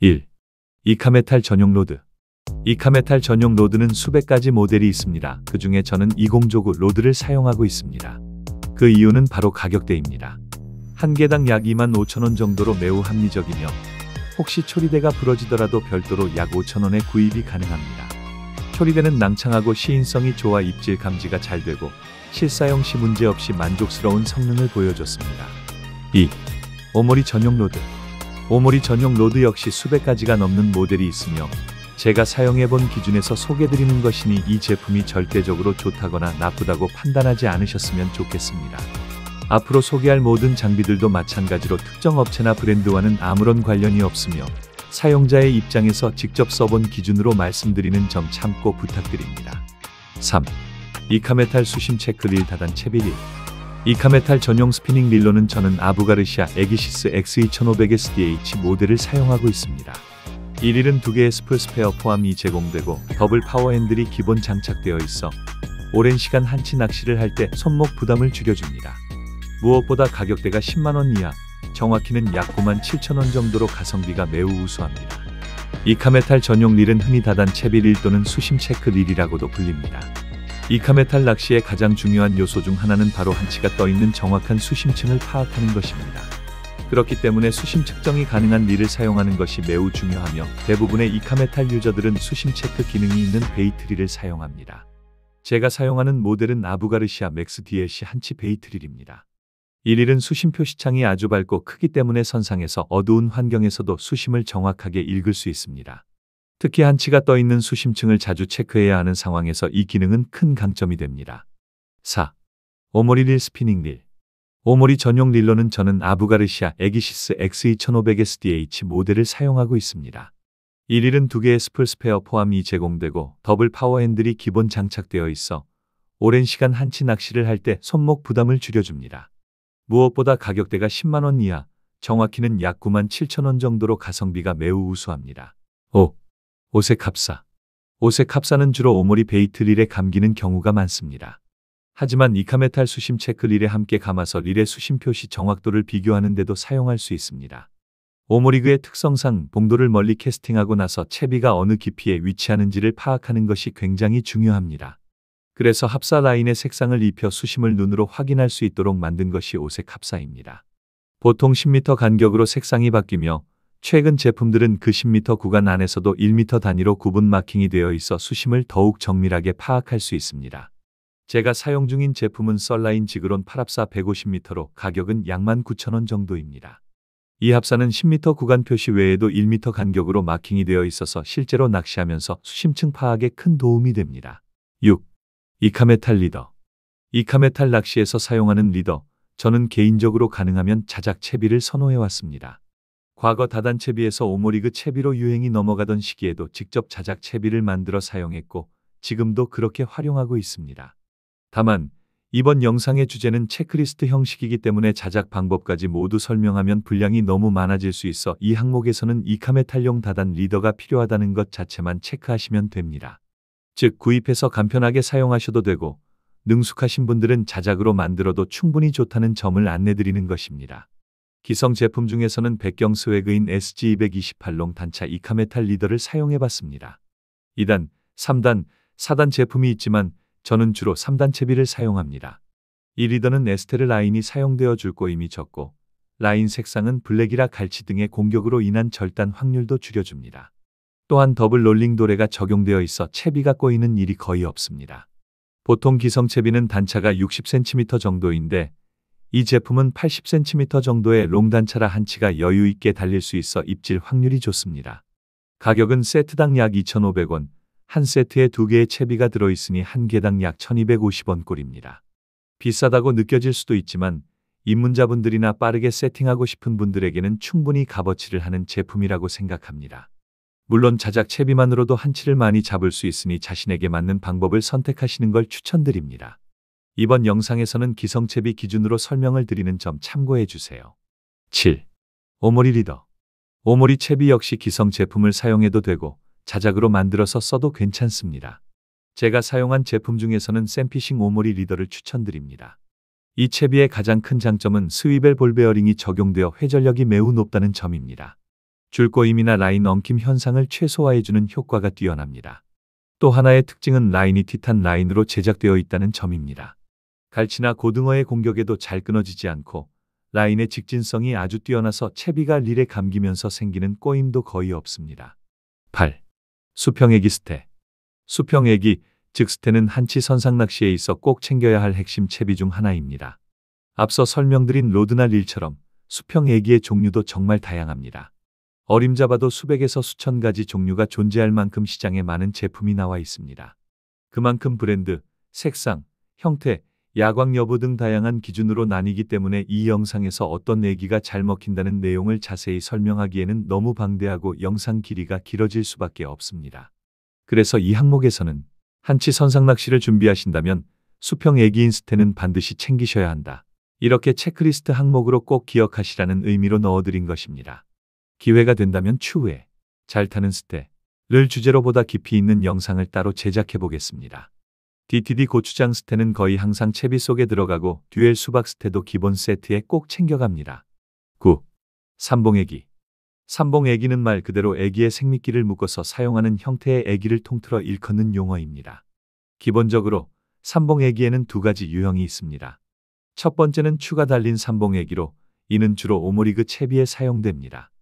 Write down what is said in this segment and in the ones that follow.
1. 이카메탈 전용 로드. 이카메탈 전용 로드는 수백 가지 모델이 있습니다. 그 중에 저는 20조구 로드를 사용하고 있습니다. 그 이유는 바로 가격대입니다. 한 개당 약 25,000원 정도로 매우 합리적이며 혹시 초리대가 부러지더라도 별도로 약 5,000원에 구입이 가능합니다. 초리대는 낭창하고 시인성이 좋아 입질 감지가 잘 되고 실사용 시 문제없이 만족스러운 성능을 보여줬습니다. 2. 오모리 전용 로드. 오모리 전용 로드 역시 수백 가지가 넘는 모델이 있으며 제가 사용해본 기준에서 소개드리는 것이니 이 제품이 절대적으로 좋다거나 나쁘다고 판단하지 않으셨으면 좋겠습니다. 앞으로 소개할 모든 장비들도 마찬가지로 특정 업체나 브랜드와는 아무런 관련이 없으며 사용자의 입장에서 직접 써본 기준으로 말씀드리는 점 참고 부탁드립니다. 3. 이카메탈 수심 체크 릴 다단 채비 릴. 이카메탈 전용 스피닝 릴로는 저는 아부가르시아 에기시스 X2500SDH 모델을 사용하고 있습니다. 이 릴은 2개의 스풀 스페어 포함이 제공되고 더블 파워 핸들이 기본 장착되어 있어 오랜 시간 한치 낚시를 할 때 손목 부담을 줄여줍니다. 무엇보다 가격대가 10만원 이하, 정확히는 약 97,000원 정도로 가성비가 매우 우수합니다. 이카메탈 전용 릴은 흔히 다단 채비 릴 또는 수심 체크 릴이라고도 불립니다. 이카메탈 낚시의 가장 중요한 요소 중 하나는 바로 한치가 떠있는 정확한 수심층을 파악하는 것입니다. 그렇기 때문에 수심 측정이 가능한 릴을 사용하는 것이 매우 중요하며 대부분의 이카메탈 유저들은 수심 체크 기능이 있는 베이트 릴을 사용합니다. 제가 사용하는 모델은 아부가르시아 맥스 DLC 한치 베이트 릴입니다. 이 릴은 수심 표시창이 아주 밝고 크기 때문에 선상에서 어두운 환경에서도 수심을 정확하게 읽을 수 있습니다. 특히 한치가 떠있는 수심층을 자주 체크해야 하는 상황에서 이 기능은 큰 강점이 됩니다. 4. 오모리 릴 스피닝 릴. 오모리 전용 릴로는 저는 아부가르시아 에기시스 X2500SDH 모델을 사용하고 있습니다. 이 릴은 2개의 스풀 스페어 포함이 제공되고 더블 파워 핸들이 기본 장착되어 있어 오랜 시간 한치 낚시를 할 때 손목 부담을 줄여줍니다. 무엇보다 가격대가 10만원 이하, 정확히는 약 97,000원 정도로 가성비가 매우 우수합니다. 5. 오색 합사. 오색 합사는 주로 오모리 베이트 릴에 감기는 경우가 많습니다. 하지만 이카메탈 수심 체크 릴에 함께 감아서 릴의 수심 표시 정확도를 비교하는 데도 사용할 수 있습니다. 오모리그의 특성상 봉도를 멀리 캐스팅하고 나서 채비가 어느 깊이에 위치하는지를 파악하는 것이 굉장히 중요합니다. 그래서 합사 라인의 색상을 입혀 수심을 눈으로 확인할 수 있도록 만든 것이 오색 합사입니다. 보통 10m 간격으로 색상이 바뀌며 최근 제품들은 그 10m 구간 안에서도 1m 단위로 구분 마킹이 되어 있어 수심을 더욱 정밀하게 파악할 수 있습니다. 제가 사용 중인 제품은 썰라인 지그론 8합사 150m로 가격은 약 19,000원 정도입니다. 이 합사는 10m 구간 표시 외에도 1m 간격으로 마킹이 되어 있어서 실제로 낚시하면서 수심층 파악에 큰 도움이 됩니다. 6. 이카메탈 리더. 이카메탈 낚시에서 사용하는 리더, 저는 개인적으로 가능하면 자작 채비를 선호해왔습니다. 과거 다단 채비에서 오모리그 채비로 유행이 넘어가던 시기에도 직접 자작 채비를 만들어 사용했고 지금도 그렇게 활용하고 있습니다. 다만 이번 영상의 주제는 체크리스트 형식이기 때문에 자작 방법까지 모두 설명하면 분량이 너무 많아질 수 있어 이 항목에서는 이카메탈용 다단 리더가 필요하다는 것 자체만 체크하시면 됩니다. 즉 구입해서 간편하게 사용하셔도 되고 능숙하신 분들은 자작으로 만들어도 충분히 좋다는 점을 안내드리는 것입니다. 기성 제품 중에서는 백경 스웨그인 SG228롱 단차 이카메탈 리더를 사용해봤습니다. 2단, 3단, 4단 제품이 있지만 저는 주로 3단 채비를 사용합니다. 이 리더는 에스테르 라인이 사용되어 줄 거임이 적고 라인 색상은 블랙이라 갈치 등의 공격으로 인한 절단 확률도 줄여줍니다. 또한 더블 롤링 도레가 적용되어 있어 채비가 꼬이는 일이 거의 없습니다. 보통 기성 채비는 단차가 60cm 정도인데 이 제품은 80cm 정도의 롱 단차라 한치가 여유 있게 달릴 수 있어 입질 확률이 좋습니다. 가격은 세트당 약 2,500원, 한 세트에 2개의 채비가 들어있으니 한 개당 약 1,250원 꼴입니다. 비싸다고 느껴질 수도 있지만 입문자분들이나 빠르게 세팅하고 싶은 분들에게는 충분히 값어치를 하는 제품이라고 생각합니다. 물론 자작 채비만으로도 한치를 많이 잡을 수 있으니 자신에게 맞는 방법을 선택하시는 걸 추천드립니다. 이번 영상에서는 기성채비 기준으로 설명을 드리는 점 참고해 주세요. 7. 오모리 리더. 오모리 채비 역시 기성 제품을 사용해도 되고 자작으로 만들어서 써도 괜찮습니다. 제가 사용한 제품 중에서는 샘피싱 오모리 리더를 추천드립니다. 이 채비의 가장 큰 장점은 스위벨 볼 베어링이 적용되어 회전력이 매우 높다는 점입니다. 줄꼬임이나 라인 엉킴 현상을 최소화해주는 효과가 뛰어납니다. 또 하나의 특징은 라인이 티탄 라인으로 제작되어 있다는 점입니다. 갈치나 고등어의 공격에도 잘 끊어지지 않고 라인의 직진성이 아주 뛰어나서 채비가 릴에 감기면서 생기는 꼬임도 거의 없습니다. 8. 수평애기 스테. 수평애기, 즉 스테는 한치 선상 낚시에 있어 꼭 챙겨야 할 핵심 채비 중 하나입니다. 앞서 설명드린 로드나 릴처럼 수평애기의 종류도 정말 다양합니다. 어림잡아도 수백에서 수천 가지 종류가 존재할 만큼 시장에 많은 제품이 나와 있습니다. 그만큼 브랜드, 색상, 형태, 야광 여부 등 다양한 기준으로 나뉘기 때문에 이 영상에서 어떤 애기가 잘 먹힌다는 내용을 자세히 설명하기에는 너무 방대하고 영상 길이가 길어질 수밖에 없습니다. 그래서 이 항목에서는 한치 선상 낚시를 준비하신다면 수평 애기인 스테는 반드시 챙기셔야 한다. 이렇게 체크리스트 항목으로 꼭 기억하시라는 의미로 넣어드린 것입니다. 기회가 된다면 추후에 잘 타는 스테를 주제로 보다 깊이 있는 영상을 따로 제작해 보겠습니다. DTD 고추장 스테는 거의 항상 채비 속에 들어가고 듀엘 수박 스테도 기본 세트에 꼭 챙겨갑니다. 9. 삼봉애기. 삼봉애기는 말 그대로 애기의 생미끼를 묶어서 사용하는 형태의 애기를 통틀어 일컫는 용어입니다. 기본적으로 삼봉애기에는 두 가지 유형이 있습니다. 첫 번째는 추가 달린 삼봉애기로 이는 주로 오모리그 채비에 사용됩니다.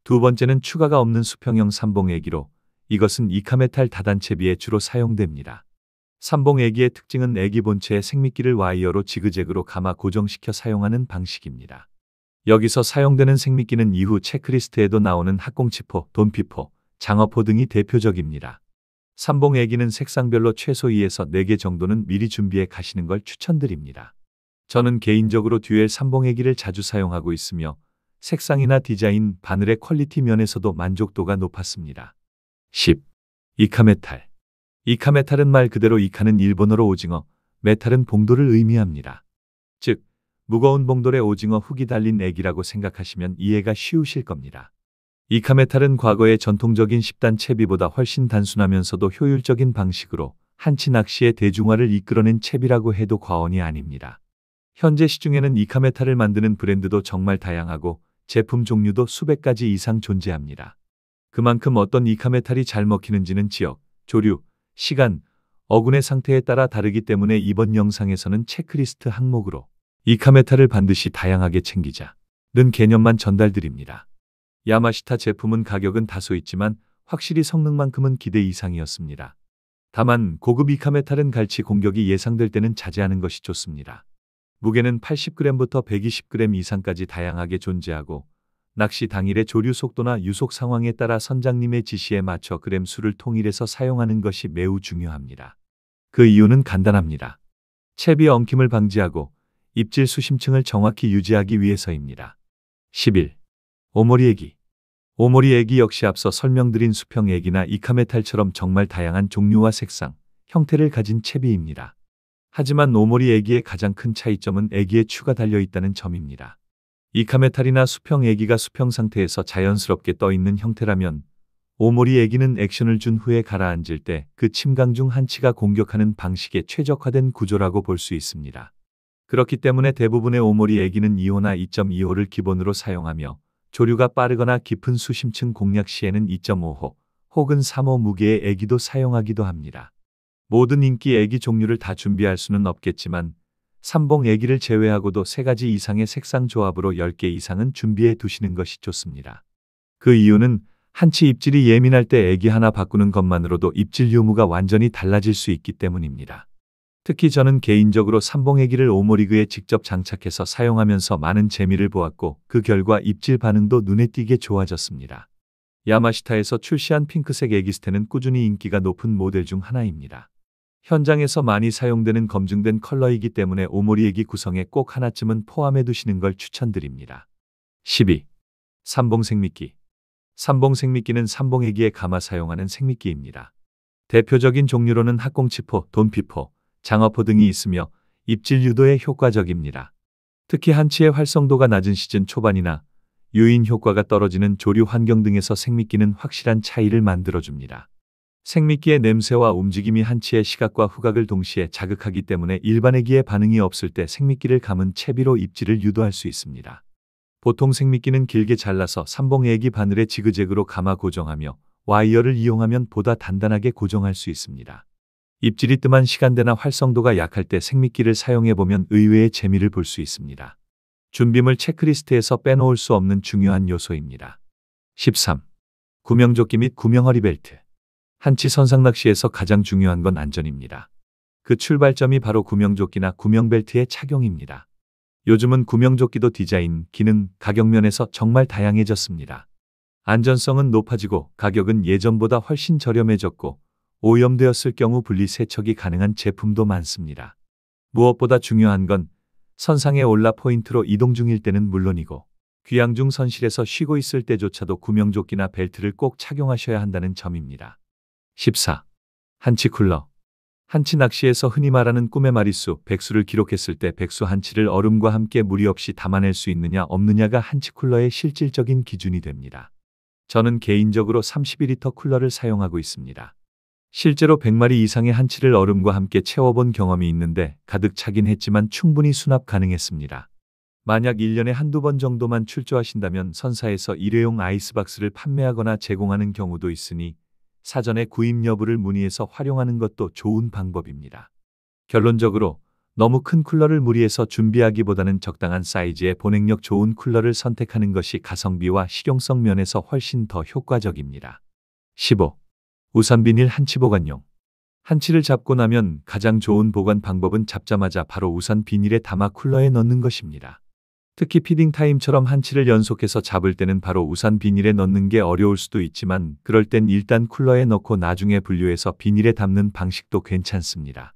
두 번째는 추가가 없는 수평형 삼봉애기로 이것은 이카메탈 다단 채비에 주로 사용됩니다. 삼봉애기의 특징은 애기 본체의 생미끼를 와이어로 지그재그로 감아 고정시켜 사용하는 방식입니다. 여기서 사용되는 생미끼는 이후 체크리스트에도 나오는 학꽁치포, 돈피포, 장어포 등이 대표적입니다. 삼봉애기는 색상별로 최소 2에서 4개 정도는 미리 준비해 가시는 걸 추천드립니다. 저는 개인적으로 듀엘 삼봉애기를 자주 사용하고 있으며 색상이나 디자인, 바늘의 퀄리티 면에서도 만족도가 높았습니다. 10. 이카메탈. 이카메탈은 말 그대로 이카는 일본어로 오징어, 메탈은 봉돌을 의미합니다. 즉, 무거운 봉돌에 오징어 훅이 달린 애기라고 생각하시면 이해가 쉬우실 겁니다. 이카메탈은 과거의 전통적인 10단 채비보다 훨씬 단순하면서도 효율적인 방식으로 한치 낚시의 대중화를 이끌어낸 채비라고 해도 과언이 아닙니다. 현재 시중에는 이카메탈을 만드는 브랜드도 정말 다양하고 제품 종류도 수백 가지 이상 존재합니다. 그만큼 어떤 이카메탈이 잘 먹히는지는 지역, 조류, 시간, 어군의 상태에 따라 다르기 때문에 이번 영상에서는 체크리스트 항목으로 이카메탈을 반드시 다양하게 챙기자는 개념만 전달드립니다. 야마시타 제품은 가격은 다소 있지만 확실히 성능만큼은 기대 이상이었습니다. 다만 고급 이카메탈은 갈치 공격이 예상될 때는 자제하는 것이 좋습니다. 무게는 80g부터 120g 이상까지 다양하게 존재하고 낚시 당일의 조류 속도나 유속 상황에 따라 선장님의 지시에 맞춰 그램 수를 통일해서 사용하는 것이 매우 중요합니다. 그 이유는 간단합니다. 채비 엉킴을 방지하고 입질 수심층을 정확히 유지하기 위해서입니다. 11. 오모리 애기. 오모리 애기 역시 앞서 설명드린 수평 애기나 이카메탈처럼 정말 다양한 종류와 색상, 형태를 가진 채비입니다. 하지만 오모리 애기의 가장 큰 차이점은 애기에 추가 달려있다는 점입니다. 이카메탈이나 수평 애기가 수평 상태에서 자연스럽게 떠있는 형태라면 오모리 애기는 액션을 준 후에 가라앉을 때 그 침강 중 한치가 공격하는 방식에 최적화된 구조라고 볼 수 있습니다. 그렇기 때문에 대부분의 오모리 애기는 2호나 2.25를 기본으로 사용하며 조류가 빠르거나 깊은 수심층 공략 시에는 2.5호 혹은 3호 무게의 애기도 사용하기도 합니다. 모든 인기 애기 종류를 다 준비할 수는 없겠지만 삼봉 애기를 제외하고도 3가지 이상의 색상 조합으로 10개 이상은 준비해 두시는 것이 좋습니다. 그 이유는 한치 입질이 예민할 때 애기 하나 바꾸는 것만으로도 입질 유무가 완전히 달라질 수 있기 때문입니다. 특히 저는 개인적으로 삼봉 애기를 오모리그에 직접 장착해서 사용하면서 많은 재미를 보았고 그 결과 입질 반응도 눈에 띄게 좋아졌습니다. 야마시타에서 출시한 핑크색 애기스테는 꾸준히 인기가 높은 모델 중 하나입니다. 현장에서 많이 사용되는 검증된 컬러이기 때문에 오모리 애기 구성에 꼭 하나쯤은 포함해 두시는 걸 추천드립니다. 12. 삼봉 생미끼. 삼봉 생미끼는 삼봉 애기에 감아 사용하는 생미끼입니다. 대표적인 종류로는 학꽁치포, 돈피포, 장어포 등이 있으며 입질 유도에 효과적입니다. 특히 한치의 활성도가 낮은 시즌 초반이나 유인 효과가 떨어지는 조류 환경 등에서 생미끼는 확실한 차이를 만들어줍니다. 생미끼의 냄새와 움직임이 한치의 시각과 후각을 동시에 자극하기 때문에 일반 애기의 반응이 없을 때 생미끼를 감은 채비로 입질을 유도할 수 있습니다. 보통 생미끼는 길게 잘라서 삼봉 애기 바늘에 지그재그로 감아 고정하며 와이어를 이용하면 보다 단단하게 고정할 수 있습니다. 입질이 뜸한 시간대나 활성도가 약할 때 생미끼를 사용해보면 의외의 재미를 볼 수 있습니다. 준비물 체크리스트에서 빼놓을 수 없는 중요한 요소입니다. 13. 구명조끼 및 구명허리 벨트. 한치 선상낚시에서 가장 중요한 건 안전입니다. 그 출발점이 바로 구명조끼나 구명벨트의 착용입니다. 요즘은 구명조끼도 디자인, 기능, 가격 면에서 정말 다양해졌습니다. 안전성은 높아지고 가격은 예전보다 훨씬 저렴해졌고 오염되었을 경우 분리 세척이 가능한 제품도 많습니다. 무엇보다 중요한 건 선상에 올라 포인트로 이동 중일 때는 물론이고 귀향 중 선실에서 쉬고 있을 때조차도 구명조끼나 벨트를 꼭 착용하셔야 한다는 점입니다. 14. 한치 쿨러. 한치 낚시에서 흔히 말하는 꿈의 마리수, 백수를 기록했을 때 백수 한치를 얼음과 함께 무리 없이 담아낼 수 있느냐 없느냐가 한치 쿨러의 실질적인 기준이 됩니다. 저는 개인적으로 32리터 쿨러를 사용하고 있습니다. 실제로 100마리 이상의 한치를 얼음과 함께 채워본 경험이 있는데 가득 차긴 했지만 충분히 수납 가능했습니다. 만약 1년에 한두 번 정도만 출조하신다면 선사에서 일회용 아이스박스를 판매하거나 제공하는 경우도 있으니 사전에 구입 여부를 문의해서 활용하는 것도 좋은 방법입니다. 결론적으로 너무 큰 쿨러를 무리해서 준비하기보다는 적당한 사이즈의 보냉력 좋은 쿨러를 선택하는 것이 가성비와 실용성 면에서 훨씬 더 효과적입니다. 15. 우산 비닐 한치 보관용. 한치를 잡고 나면 가장 좋은 보관 방법은 잡자마자 바로 우산 비닐에 담아 쿨러에 넣는 것입니다. 특히 피딩 타임처럼 한치를 연속해서 잡을 때는 바로 우산 비닐에 넣는 게 어려울 수도 있지만 그럴 땐 일단 쿨러에 넣고 나중에 분류해서 비닐에 담는 방식도 괜찮습니다.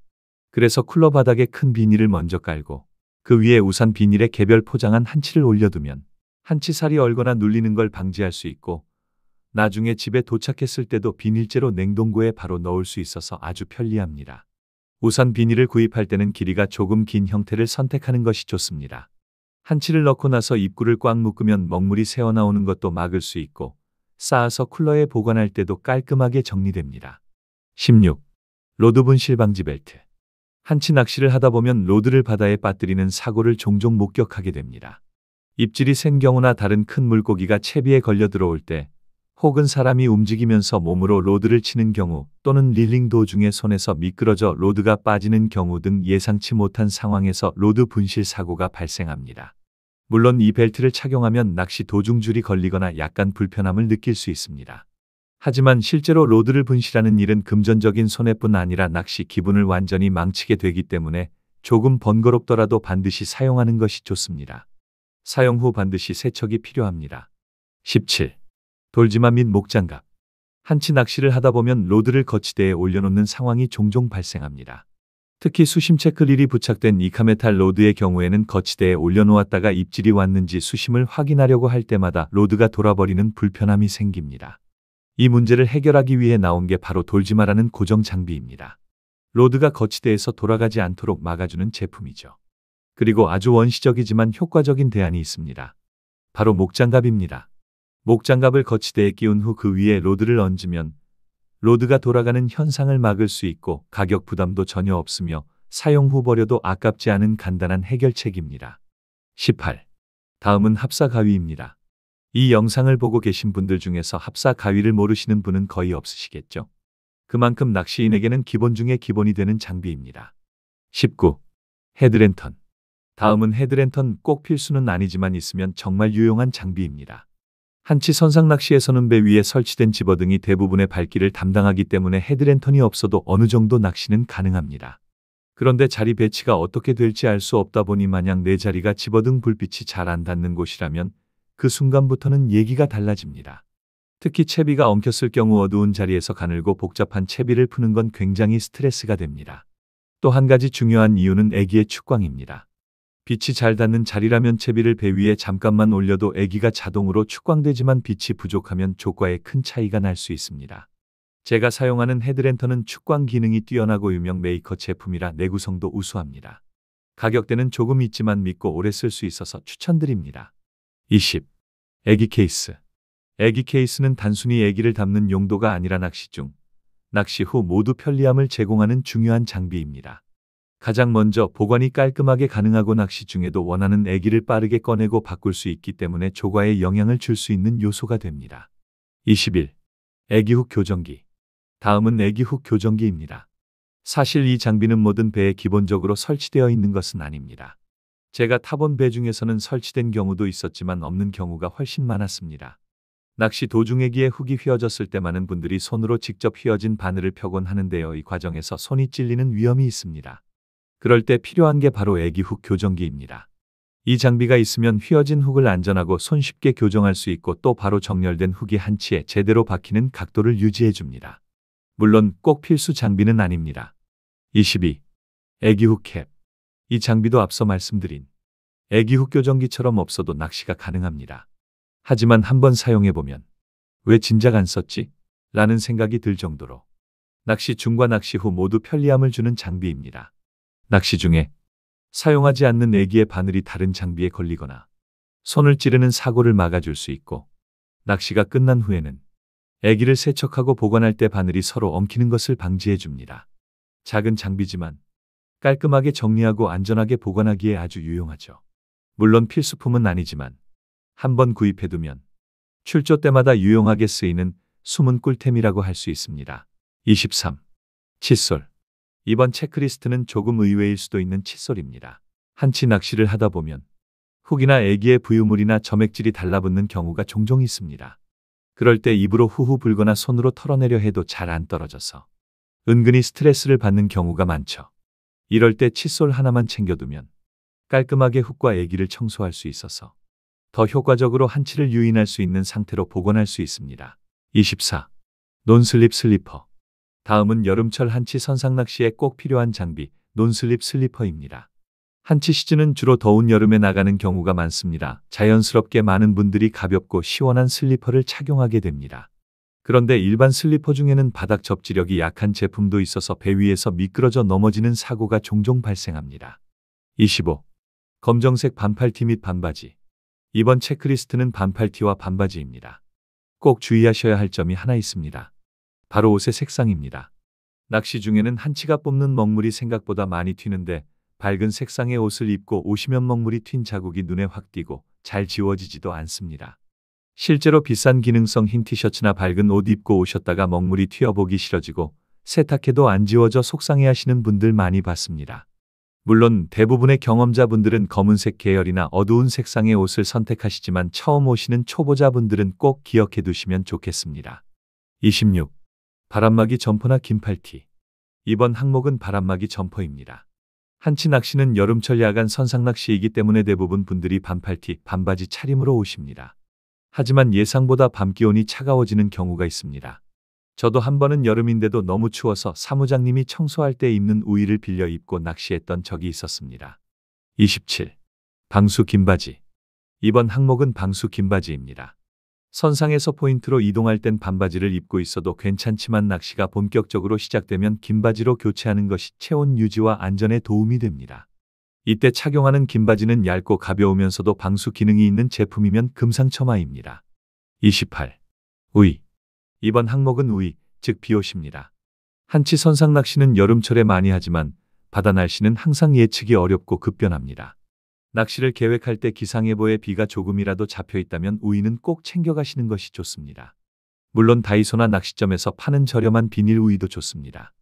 그래서 쿨러 바닥에 큰 비닐을 먼저 깔고 그 위에 우산 비닐에 개별 포장한 한치를 올려두면 한치살이 얼거나 눌리는 걸 방지할 수 있고 나중에 집에 도착했을 때도 비닐째로 냉동고에 바로 넣을 수 있어서 아주 편리합니다. 우산 비닐을 구입할 때는 길이가 조금 긴 형태를 선택하는 것이 좋습니다. 한치를 넣고 나서 입구를 꽉 묶으면 먹물이 새어나오는 것도 막을 수 있고 쌓아서 쿨러에 보관할 때도 깔끔하게 정리됩니다. 16. 로드 분실 방지 벨트. 한치 낚시를 하다 보면 로드를 바다에 빠뜨리는 사고를 종종 목격하게 됩니다. 입질이 센 경우나 다른 큰 물고기가 채비에 걸려 들어올 때 혹은 사람이 움직이면서 몸으로 로드를 치는 경우 또는 릴링 도중에 손에서 미끄러져 로드가 빠지는 경우 등 예상치 못한 상황에서 로드 분실 사고가 발생합니다. 물론 이 벨트를 착용하면 낚시 도중 줄이 걸리거나 약간 불편함을 느낄 수 있습니다. 하지만 실제로 로드를 분실하는 일은 금전적인 손해뿐 아니라 낚시 기분을 완전히 망치게 되기 때문에 조금 번거롭더라도 반드시 사용하는 것이 좋습니다. 사용 후 반드시 세척이 필요합니다. 17. 돌지마 및 목장갑. 한치 낚시를 하다 보면 로드를 거치대에 올려놓는 상황이 종종 발생합니다. 특히 수심 체크릴이 부착된 이카메탈 로드의 경우에는 거치대에 올려놓았다가 입질이 왔는지 수심을 확인하려고 할 때마다 로드가 돌아버리는 불편함이 생깁니다. 이 문제를 해결하기 위해 나온 게 바로 돌지마라는 고정 장비입니다. 로드가 거치대에서 돌아가지 않도록 막아주는 제품이죠. 그리고 아주 원시적이지만 효과적인 대안이 있습니다. 바로 목장갑입니다. 목장갑을 거치대에 끼운 후 그 위에 로드를 얹으면 로드가 돌아가는 현상을 막을 수 있고 가격 부담도 전혀 없으며 사용 후 버려도 아깝지 않은 간단한 해결책입니다. 18. 다음은 합사 가위입니다. 이 영상을 보고 계신 분들 중에서 합사 가위를 모르시는 분은 거의 없으시겠죠. 그만큼 낚시인에게는 기본 중에 기본이 되는 장비입니다. 19. 헤드랜턴. 다음은 헤드랜턴 꼭 필수는 아니지만 있으면 정말 유용한 장비입니다. 한치 선상 낚시에서는 배 위에 설치된 집어등이 대부분의 발길을 담당하기 때문에 헤드랜턴이 없어도 어느 정도 낚시는 가능합니다. 그런데 자리 배치가 어떻게 될지 알 수 없다 보니 만약 내 자리가 집어등 불빛이 잘 안 닿는 곳이라면 그 순간부터는 얘기가 달라집니다. 특히 채비가 엉켰을 경우 어두운 자리에서 가늘고 복잡한 채비를 푸는 건 굉장히 스트레스가 됩니다. 또 한 가지 중요한 이유는 애기의 축광입니다. 빛이 잘 닿는 자리라면 채비를 배 위에 잠깐만 올려도 애기가 자동으로 축광되지만 빛이 부족하면 조과에 큰 차이가 날 수 있습니다. 제가 사용하는 헤드랜턴은 축광 기능이 뛰어나고 유명 메이커 제품이라 내구성도 우수합니다. 가격대는 조금 있지만 믿고 오래 쓸 수 있어서 추천드립니다. 20. 애기 케이스. 애기 케이스는 단순히 애기를 담는 용도가 아니라 낚시 중, 낚시 후 모두 편리함을 제공하는 중요한 장비입니다. 가장 먼저 보관이 깔끔하게 가능하고 낚시 중에도 원하는 애기를 빠르게 꺼내고 바꿀 수 있기 때문에 조과에 영향을 줄 수 있는 요소가 됩니다. 21. 애기훅 교정기. 다음은 애기훅 교정기입니다. 사실 이 장비는 모든 배에 기본적으로 설치되어 있는 것은 아닙니다. 제가 타본 배 중에서는 설치된 경우도 있었지만 없는 경우가 훨씬 많았습니다. 낚시 도중 애기의 훅이 휘어졌을 때 많은 분들이 손으로 직접 휘어진 바늘을 펴곤 하는데요. 이 과정에서 손이 찔리는 위험이 있습니다. 그럴 때 필요한 게 바로 애기훅 교정기입니다. 이 장비가 있으면 휘어진 훅을 안전하고 손쉽게 교정할 수 있고 또 바로 정렬된 훅이 한치에 제대로 박히는 각도를 유지해 줍니다. 물론 꼭 필수 장비는 아닙니다. 22. 애기훅 캡. 이 장비도 앞서 말씀드린 애기훅 교정기처럼 없어도 낚시가 가능합니다. 하지만 한번 사용해보면 왜 진작 안 썼지? 라는 생각이 들 정도로 낚시 중과 낚시 후 모두 편리함을 주는 장비입니다. 낚시 중에 사용하지 않는 애기의 바늘이 다른 장비에 걸리거나 손을 찌르는 사고를 막아줄 수 있고 낚시가 끝난 후에는 애기를 세척하고 보관할 때 바늘이 서로 엉키는 것을 방지해 줍니다. 작은 장비지만 깔끔하게 정리하고 안전하게 보관하기에 아주 유용하죠. 물론 필수품은 아니지만 한번 구입해두면 출조 때마다 유용하게 쓰이는 숨은 꿀템이라고 할 수 있습니다. 23. 칫솔. 이번 체크리스트는 조금 의외일 수도 있는 칫솔입니다. 한치 낚시를 하다 보면 훅이나 애기의 부유물이나 점액질이 달라붙는 경우가 종종 있습니다. 그럴 때 입으로 후후 불거나 손으로 털어내려 해도 잘 안 떨어져서 은근히 스트레스를 받는 경우가 많죠. 이럴 때 칫솔 하나만 챙겨두면 깔끔하게 훅과 애기를 청소할 수 있어서 더 효과적으로 한치를 유인할 수 있는 상태로 보관할 수 있습니다. 24. 논슬립 슬리퍼. 다음은 여름철 한치 선상 낚시에 꼭 필요한 장비, 논슬립 슬리퍼입니다. 한치 시즌은 주로 더운 여름에 나가는 경우가 많습니다. 자연스럽게 많은 분들이 가볍고 시원한 슬리퍼를 착용하게 됩니다. 그런데 일반 슬리퍼 중에는 바닥 접지력이 약한 제품도 있어서 배 위에서 미끄러져 넘어지는 사고가 종종 발생합니다. 25. 검정색 반팔티 및 반바지. 이번 체크리스트는 반팔티와 반바지입니다. 꼭 주의하셔야 할 점이 하나 있습니다. 바로 옷의 색상입니다. 낚시 중에는 한치가 뽑는 먹물이 생각보다 많이 튀는데 밝은 색상의 옷을 입고 오시면 먹물이 튄 자국이 눈에 확 띄고 잘 지워지지도 않습니다. 실제로 비싼 기능성 흰 티셔츠나 밝은 옷 입고 오셨다가 먹물이 튀어보기 싫어지고 세탁해도 안 지워져 속상해하시는 분들 많이 봤습니다. 물론 대부분의 경험자분들은 검은색 계열이나 어두운 색상의 옷을 선택하시지만 처음 오시는 초보자분들은 꼭 기억해 두시면 좋겠습니다. 26. 바람막이 점퍼나 긴팔티. 이번 항목은 바람막이 점퍼입니다. 한치 낚시는 여름철 야간 선상 낚시이기 때문에 대부분 분들이 반팔티, 반바지 차림으로 오십니다. 하지만 예상보다 밤 기온이 차가워지는 경우가 있습니다. 저도 한 번은 여름인데도 너무 추워서 사무장님이 청소할 때 입는 우의를 빌려 입고 낚시했던 적이 있었습니다. 27. 방수 긴바지. 이번 항목은 방수 긴바지입니다. 선상에서 포인트로 이동할 땐 반바지를 입고 있어도 괜찮지만 낚시가 본격적으로 시작되면 긴바지로 교체하는 것이 체온 유지와 안전에 도움이 됩니다. 이때 착용하는 긴바지는 얇고 가벼우면서도 방수 기능이 있는 제품이면 금상첨화입니다. 28. 우의. 이번 항목은 우의, 즉 비옷입니다. 한치 선상 낚시는 여름철에 많이 하지만 바다 날씨는 항상 예측이 어렵고 급변합니다. 낚시를 계획할 때 기상예보에 비가 조금이라도 잡혀 있다면 우의는 꼭 챙겨가시는 것이 좋습니다. 물론 다이소나 낚시점에서 파는 저렴한 비닐 우의도 좋습니다.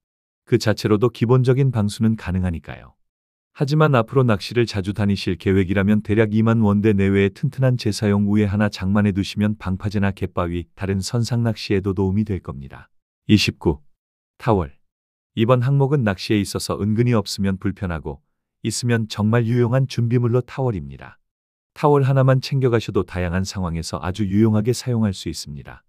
그 자체로도 기본적인 방수는 가능하니까요. 하지만 앞으로 낚시를 자주 다니실 계획이라면 대략 2만 원대 내외의 튼튼한 재사용 우에 하나 장만해 두시면 방파제나 갯바위, 다른 선상 낚시에도 도움이 될 겁니다. 29. 타월. 이번 항목은 낚시에 있어서 은근히 없으면 불편하고 있으면 정말 유용한 준비물로 타월입니다. 타월 하나만 챙겨가셔도 다양한 상황에서 아주 유용하게 사용할 수 있습니다.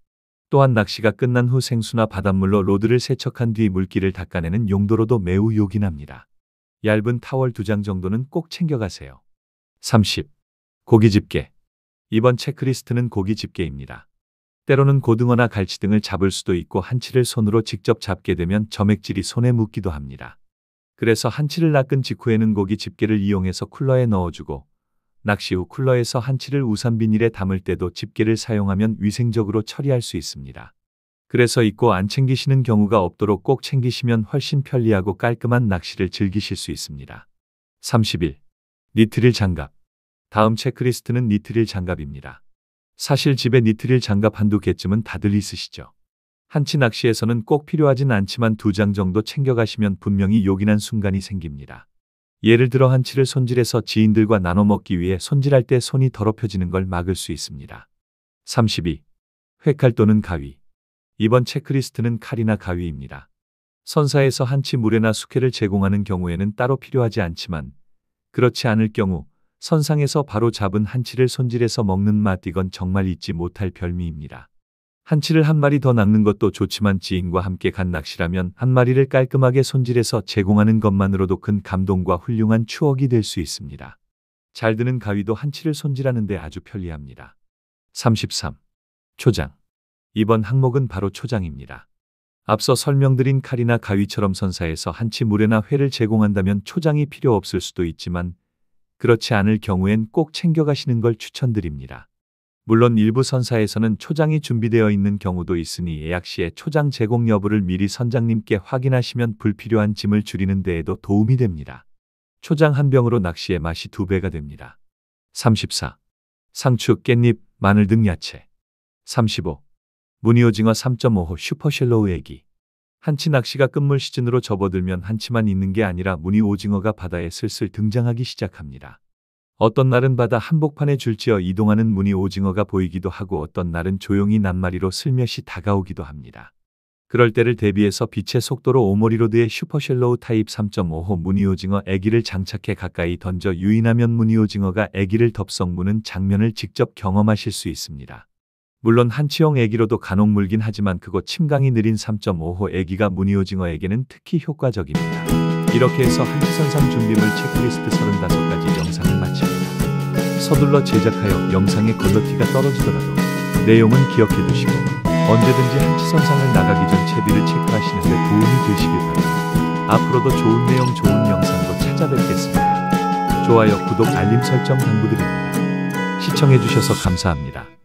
또한 낚시가 끝난 후 생수나 바닷물로 로드를 세척한 뒤 물기를 닦아내는 용도로도 매우 요긴합니다. 얇은 타월 2장 정도는 꼭 챙겨가세요. 30. 고기 집게. 이번 체크리스트는 고기 집게입니다. 때로는 고등어나 갈치 등을 잡을 수도 있고 한치를 손으로 직접 잡게 되면 점액질이 손에 묻기도 합니다. 그래서 한치를 낚은 직후에는 고기 집게를 이용해서 쿨러에 넣어주고 낚시 후 쿨러에서 한치를 우산 비닐에 담을 때도 집게를 사용하면 위생적으로 처리할 수 있습니다. 그래서 잊고 안 챙기시는 경우가 없도록 꼭 챙기시면 훨씬 편리하고 깔끔한 낚시를 즐기실 수 있습니다. 30일. 니트릴 장갑. 다음 체크리스트는 니트릴 장갑입니다. 사실 집에 니트릴 장갑 한두 개쯤은 다들 있으시죠. 한치 낚시에서는 꼭 필요하진 않지만 2장 정도 챙겨가시면 분명히 요긴한 순간이 생깁니다. 예를 들어 한치를 손질해서 지인들과 나눠 먹기 위해 손질할 때 손이 더럽혀지는 걸 막을 수 있습니다. 32. 회칼 또는 가위. 이번 체크리스트는 칼이나 가위입니다. 선사에서 한치 물회나 숙회를 제공하는 경우에는 따로 필요하지 않지만 그렇지 않을 경우 선상에서 바로 잡은 한치를 손질해서 먹는 맛, 이건 정말 잊지 못할 별미입니다. 한치를 한 마리 더 낚는 것도 좋지만 지인과 함께 간 낚시라면 한 마리를 깔끔하게 손질해서 제공하는 것만으로도 큰 감동과 훌륭한 추억이 될 수 있습니다. 잘 드는 가위도 한치를 손질하는 데 아주 편리합니다. 33. 초장. 이번 항목은 바로 초장입니다. 앞서 설명드린 칼이나 가위처럼 선사에서 한치 물회나 회를 제공한다면 초장이 필요 없을 수도 있지만 그렇지 않을 경우엔 꼭 챙겨가시는 걸 추천드립니다. 물론 일부 선사에서는 초장이 준비되어 있는 경우도 있으니 예약 시에 초장 제공 여부를 미리 선장님께 확인하시면 불필요한 짐을 줄이는 데에도 도움이 됩니다. 초장 한 병으로 낚시의 맛이 2배가 됩니다. 34. 상추, 깻잎, 마늘 등 야채. 35. 무늬오징어 3.5호 슈퍼쉘로우 애기. 한치 낚시가 끝물 시즌으로 접어들면 한치만 있는 게 아니라 무늬오징어가 바다에 슬슬 등장하기 시작합니다. 어떤 날은 바다 한복판에 줄지어 이동하는 무늬오징어가 보이기도 하고 어떤 날은 조용히 낱마리로 슬며시 다가오기도 합니다. 그럴 때를 대비해서 빛의 속도로 오모리로드의 슈퍼쉘로우 타입 3.5호 무늬오징어 애기를 장착해 가까이 던져 유인하면 무늬오징어가 애기를 덥석 무는 장면을 직접 경험하실 수 있습니다. 물론 한치용 애기로도 간혹 물긴 하지만 크고 침강이 느린 3.5호 애기가 무늬오징어에게는 특히 효과적입니다. 이렇게 해서 한치선상 준비물 체크리스트 35가지 영상을 마칩니다. 서둘러 제작하여 영상의 퀄리티가 떨어지더라도 내용은 기억해 두시고 언제든지 한치선상을 나가기 전 채비를 체크하시는 데 도움이 되시길 바랍니다. 앞으로도 좋은 내용, 좋은 영상으로 찾아뵙겠습니다. 좋아요, 구독, 알림 설정 당부드립니다. 시청해 주셔서 감사합니다.